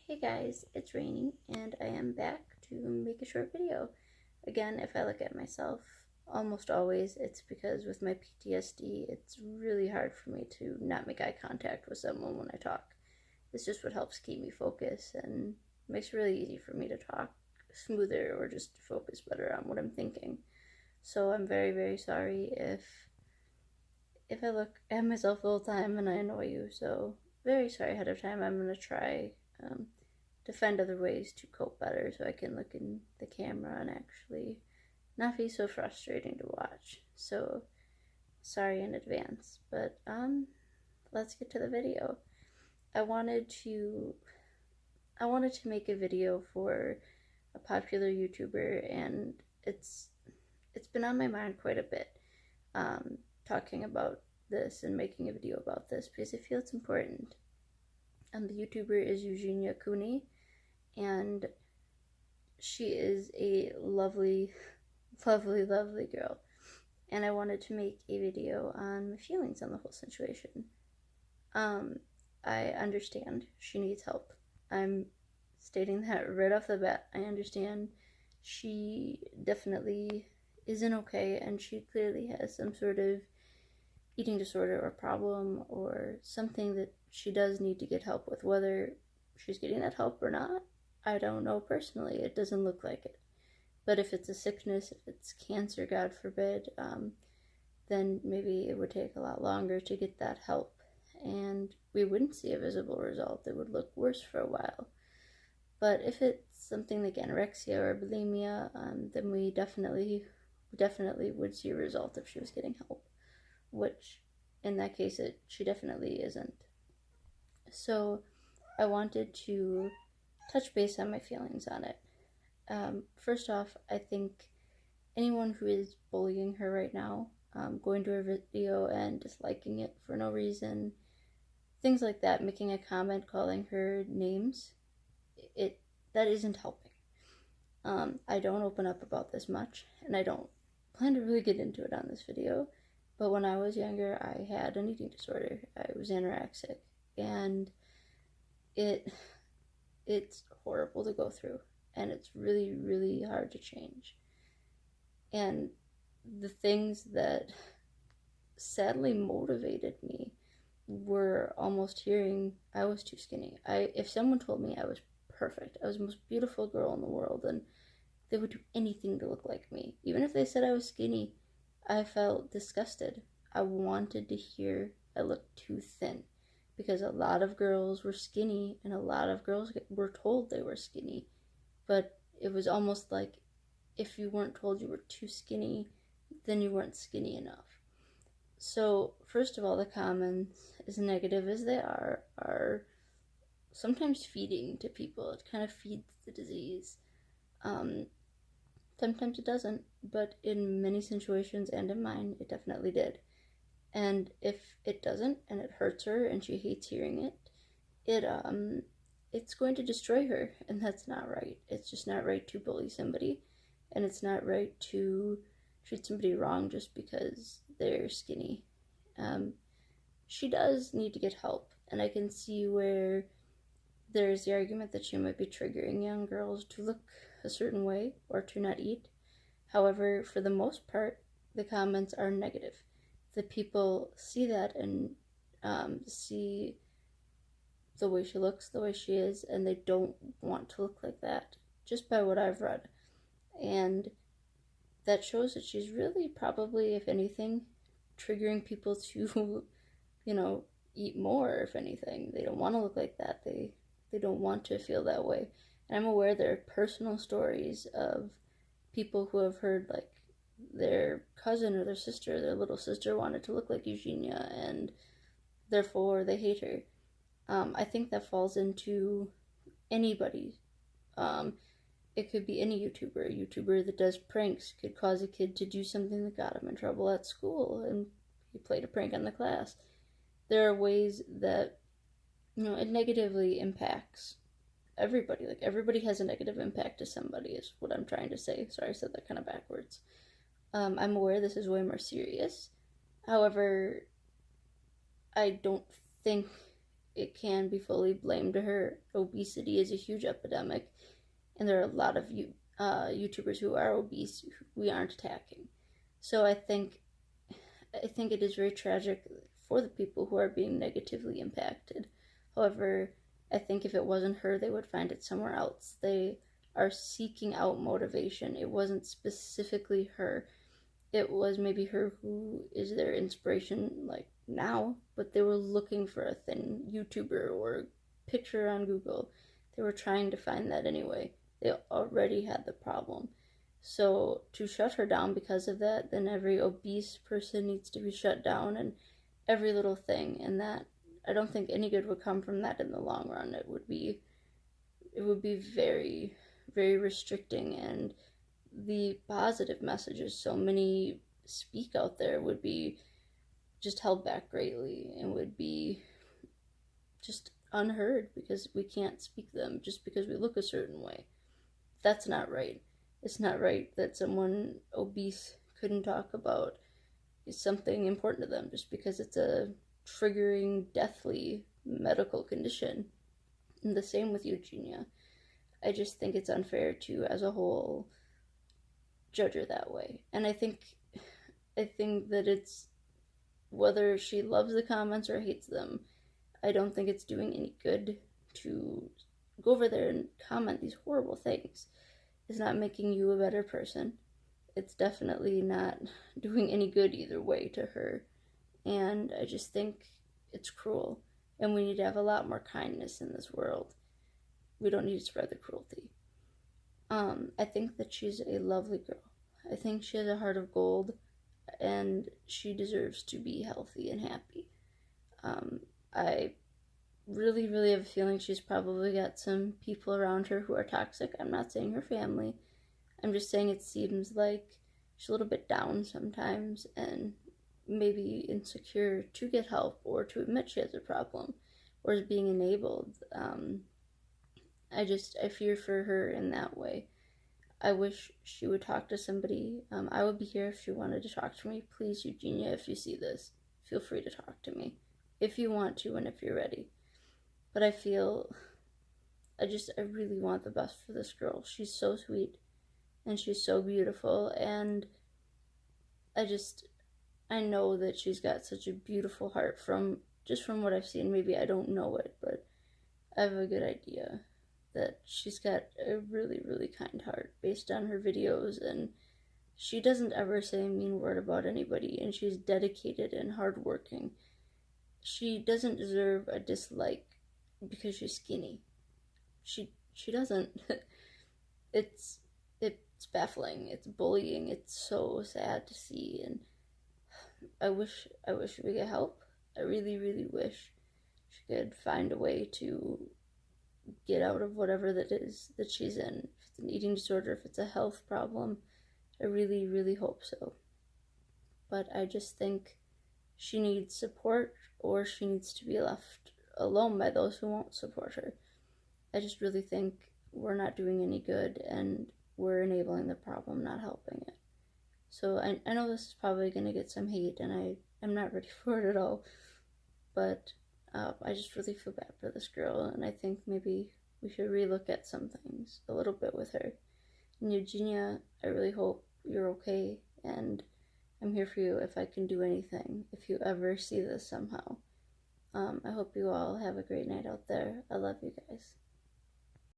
Hey guys, it's raining and I am back to make a short video. Again, if I look at myself, almost always it's because with my PTSD, it's really hard for me to not make eye contact with someone when I talk. It's just what helps keep me focused and makes it really easy for me to talk smoother or just focus better on what I'm thinking. So I'm very, very sorry if I look at myself the whole time and I annoy you. So very sorry ahead of time. I'm gonna try to find other ways to cope better so I can look in the camera and actually not be so frustrating to watch. So sorry in advance, but let's get to the video. I wanted to make a video for a popular YouTuber, and it's been on my mind quite a bit, talking about this and making a video about this because I feel it's important. The YouTuber is Eugenia Cooney, and she is a lovely, lovely, lovely girl. And I wanted to make a video on my feelings on the whole situation. I understand she needs help. I'm stating that right off the bat. I understand she definitely isn't okay, and she clearly has some sort of eating disorder or problem or something that she does need to get help with. Whether she's getting that help or not, I don't know personally. It doesn't look like it. But if it's a sickness, if it's cancer, God forbid, then maybe it would take a lot longer to get that help. And we wouldn't see a visible result. It would look worse for a while. But if it's something like anorexia or bulimia, then we definitely would see a result if she was getting help. Which, in that case, she definitely isn't. So I wanted to touch base on my feelings on it. First off, I think anyone who is bullying her right now, going to her video and disliking it for no reason, things like that, making a comment, calling her names, that isn't helping. I don't open up about this much, and I don't plan to really get into it on this video, but when I was younger, I had an eating disorder. I was anorexic, and it's horrible to go through, and it's really, really hard to change. And the things that sadly motivated me were almost hearing I was too skinny. If someone told me I was perfect, I was the most beautiful girl in the world, and they would do anything to look like me, even if they said I was skinny, I felt disgusted. I wanted to hear I looked too thin, because a lot of girls were skinny and a lot of girls were told they were skinny, but it was almost like if you weren't told you were too skinny, then you weren't skinny enough. So first of all, the comments, as negative as they are sometimes feeding to people. It kind of feeds the disease. Sometimes it doesn't, but in many situations, and in mine, it definitely did. And if it doesn't, and it hurts her, and she hates hearing it, it's going to destroy her, and that's not right. It's just not right to bully somebody, and it's not right to treat somebody wrong just because they're skinny. She does need to get help, and I can see where there's the argument that she might be triggering young girls to look a certain way or to not eat. However, for the most part, the comments are negative. The people see that and see the way she looks, the way she is, and they don't want to look like that, just by what I've read. And that shows that she's really probably, if anything, triggering people to, eat more, if anything. They don't want to look like that. They don't want to feel that way. And I'm aware there are personal stories of people who have heard, like, their cousin or their sister, their little sister wanted to look like Eugenia, and therefore they hate her. I think that falls into anybody. It could be any YouTuber. A YouTuber that does pranks could cause a kid to do something that got him in trouble at school, and he played a prank on the class. There are ways that, it negatively impacts everybody. Like, everybody has a negative impact to somebody, is what I'm trying to say. Sorry, I said that kind of backwards. I'm aware this is way more serious. However, I don't think it can be fully blamed to her. Obesity is a huge epidemic, and there are a lot of YouTubers who are obese who we aren't attacking. So I think it is very tragic for the people who are being negatively impacted. However, I think if it wasn't her, they would find it somewhere else. They are seeking out motivation. It wasn't specifically her. It was maybe her who is their inspiration, like now, but they were looking for a thin YouTuber or picture on Google. They were trying to find that anyway. They already had the problem. So to shut her down because of that, then every obese person needs to be shut down, and every little thing, and that I don't think any good would come from that in the long run. It would be very, very restricting, and the positive messages so many speak out there would be just held back greatly and would be just unheard because we can't speak them just because we look a certain way. That's not right. It's not right that someone obese couldn't talk about something important to them just because it's a triggering, deathly medical condition. And the same with Eugenia. I just think it's unfair to, as a whole, judge her that way. And I think that it's, whether she loves the comments or hates them, I don't think it's doing any good to go over there and comment these horrible things. It's not making you a better person. It's definitely not doing any good either way to her. And I just think it's cruel. And we need to have a lot more kindness in this world. We don't need to spread the cruelty. I think that she's a lovely girl. I think she has a heart of gold, and she deserves to be healthy and happy. I really, really have a feeling she's probably got some people around her who are toxic. I'm not saying her family. I'm just saying it seems like she's a little bit down sometimes and maybe insecure to get help or to admit she has a problem or is being enabled. I fear for her in that way. I wish she would talk to somebody. I would be here if she wanted to talk to me. Please, Eugenia, if you see this, feel free to talk to me if you want to and if you're ready. But I really want the best for this girl. She's so sweet and she's so beautiful, and I know that she's got such a beautiful heart from what I've seen. Maybe I don't know it, but I have a good idea that she's got a really, really kind heart based on her videos, and she doesn't ever say a mean word about anybody, and she's dedicated and hardworking. She doesn't deserve a dislike because she's skinny. She doesn't. It's baffling. It's bullying. It's so sad to see, and I wish we could help. I really, really wish she could find a way to get out of whatever that is that she's in. If it's an eating disorder, if it's a health problem, I really, really hope so. But I just think she needs support, or she needs to be left alone by those who won't support her. I just really think we're not doing any good, and we're enabling the problem, not helping it. So I know this is probably going to get some hate, and I'm not ready for it at all, but I just really feel bad for this girl, and I think maybe we should relook at some things a little bit with her. And Eugenia, I really hope you're okay, and I'm here for you if I can do anything, if you ever see this somehow. I hope you all have a great night out there. I love you guys.